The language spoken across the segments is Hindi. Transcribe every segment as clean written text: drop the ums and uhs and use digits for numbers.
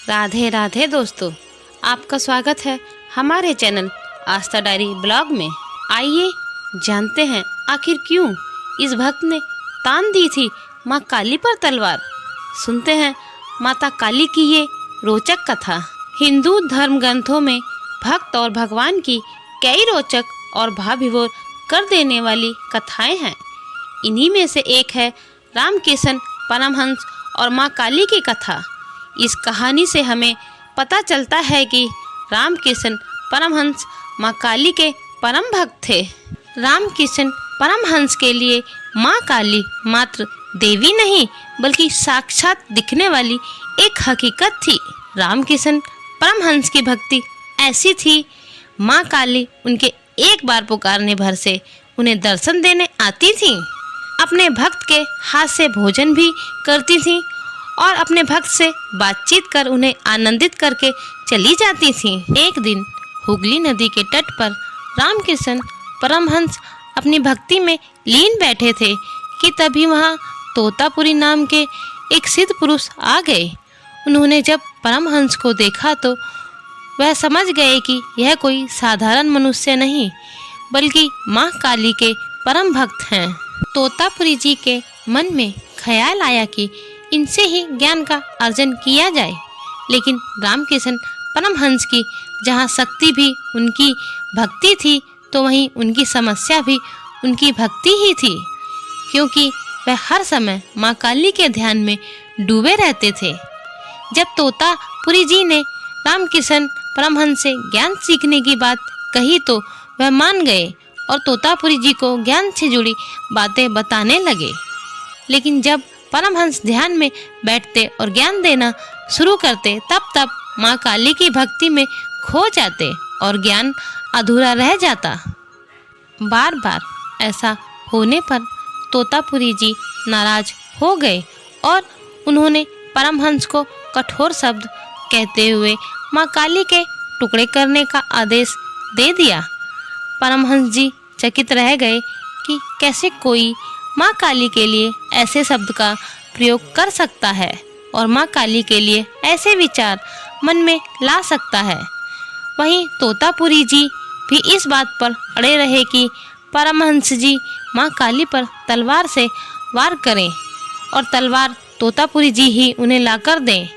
राधे राधे दोस्तों, आपका स्वागत है हमारे चैनल आस्था डायरी ब्लॉग में। आइए जानते हैं आखिर क्यों इस भक्त ने तान दी थी माँ काली पर तलवार। सुनते हैं माता काली की ये रोचक कथा। हिंदू धर्म ग्रंथों में भक्त और भगवान की कई रोचक और भाव विभोर कर देने वाली कथाएं हैं। इन्हीं में से एक है रामकिशन परमहंस और माँ काली की कथा। इस कहानी से हमें पता चलता है कि रामकिशन परमहंस माँ काली के परम भक्त थे। रामकिशन परमहंस के लिए माँ काली मात्र देवी नहीं बल्कि साक्षात दिखने वाली एक हकीकत थी। रामकिशन परमहंस की भक्ति ऐसी थी, माँ काली उनके एक बार पुकारने भर से उन्हें दर्शन देने आती थी, अपने भक्त के हाथ से भोजन भी करती थी और अपने भक्त से बातचीत कर उन्हें आनंदित करके चली जाती थी। एक दिन हुगली नदी के तट पर रामकिशन परमहंस अपनी भक्ति में लीन बैठे थे कि तभी वहाँ तोतापुरी नाम के एक सिद्ध पुरुष आ गए। उन्होंने जब परमहंस को देखा तो वह समझ गए कि यह कोई साधारण मनुष्य नहीं बल्कि माँ काली के परम भक्त हैं। तोतापुरी जी के मन में ख्याल आया कि इनसे ही ज्ञान का अर्जन किया जाए, लेकिन रामकिशन परमहंस की जहाँ शक्ति भी उनकी भक्ति थी तो वहीं उनकी समस्या भी उनकी भक्ति ही थी, क्योंकि वह हर समय माँ काली के ध्यान में डूबे रहते थे। जब तोतापुरी जी ने रामकिशन परमहंस से ज्ञान सीखने की बात कही तो वह मान गए और तोतापुरी जी को ज्ञान से जुड़ी बातें बताने लगे। लेकिन जब परमहंस ध्यान में बैठते और ज्ञान देना शुरू करते तब माँ काली की भक्ति में खो जाते और ज्ञान अधूरा रह जाता। बार बार ऐसा होने पर तोतापुरी जी नाराज हो गए और उन्होंने परमहंस को कठोर शब्द कहते हुए माँ काली के टुकड़े करने का आदेश दे दिया। परमहंस जी चकित रह गए कि कैसे कोई माँ काली के लिए ऐसे शब्द का प्रयोग कर सकता है और माँ काली के लिए ऐसे विचार मन में ला सकता है। वहीं तोतापुरी जी भी इस बात पर अड़े रहे कि परमहंस जी माँ काली पर तलवार से वार करें और तलवार तोतापुरी जी ही उन्हें लाकर दें।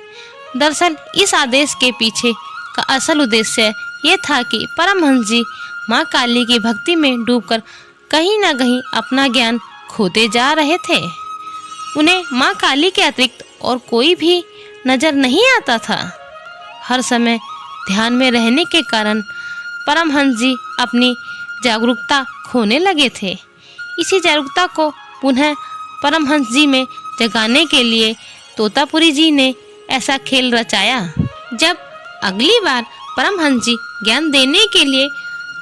दरअसल इस आदेश के पीछे का असल उद्देश्य ये था कि परमहंस जी माँ काली की भक्ति में डूबकर कहीं ना कहीं अपना ज्ञान खोते जा रहे थे। उन्हें माँ काली के अतिरिक्त और कोई भी नजर नहीं आता था। हर समय ध्यान में रहने के कारण परमहंस जी अपनी जागरूकता खोने लगे थे। इसी जागरूकता को पुनः परमहंस जी में जगाने के लिए तोतापुरी जी ने ऐसा खेल रचाया। जब अगली बार परमहंस जी ज्ञान देने के लिए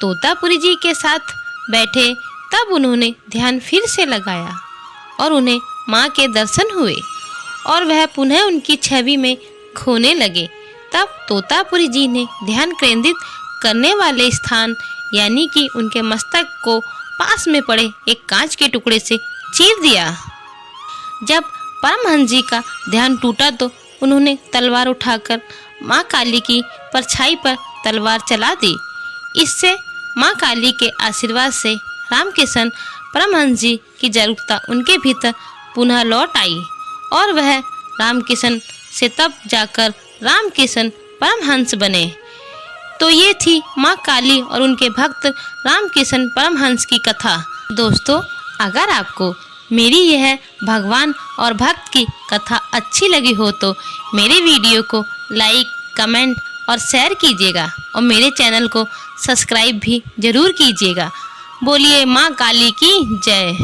तोतापुरी जी के साथ बैठे तब उन्होंने ध्यान फिर से लगाया और उन्हें माँ के दर्शन हुए और वह पुनः उनकी छवि में खोने लगे। तब तोतापुरी जी ने ध्यान केंद्रित करने वाले स्थान यानी कि उनके मस्तक को पास में पड़े एक कांच के टुकड़े से चीर दिया। जब परमहंस जी का ध्यान टूटा तो उन्होंने तलवार उठाकर माँ काली की परछाई पर तलवार चला दी। इससे माँ काली के आशीर्वाद से रामकिशन परमहंस जी की जागरूकता उनके भीतर पुनः लौट आई और वह रामकिशन से तब जाकर रामकिशन परमहंस बने। तो ये थी माँ काली और उनके भक्त रामकिशन परमहंस की कथा। दोस्तों, अगर आपको मेरी यह भगवान और भक्त की कथा अच्छी लगी हो तो मेरे वीडियो को लाइक, कमेंट और शेयर कीजिएगा और मेरे चैनल को सब्सक्राइब भी जरूर कीजिएगा। बोलिए माँ काली की जय।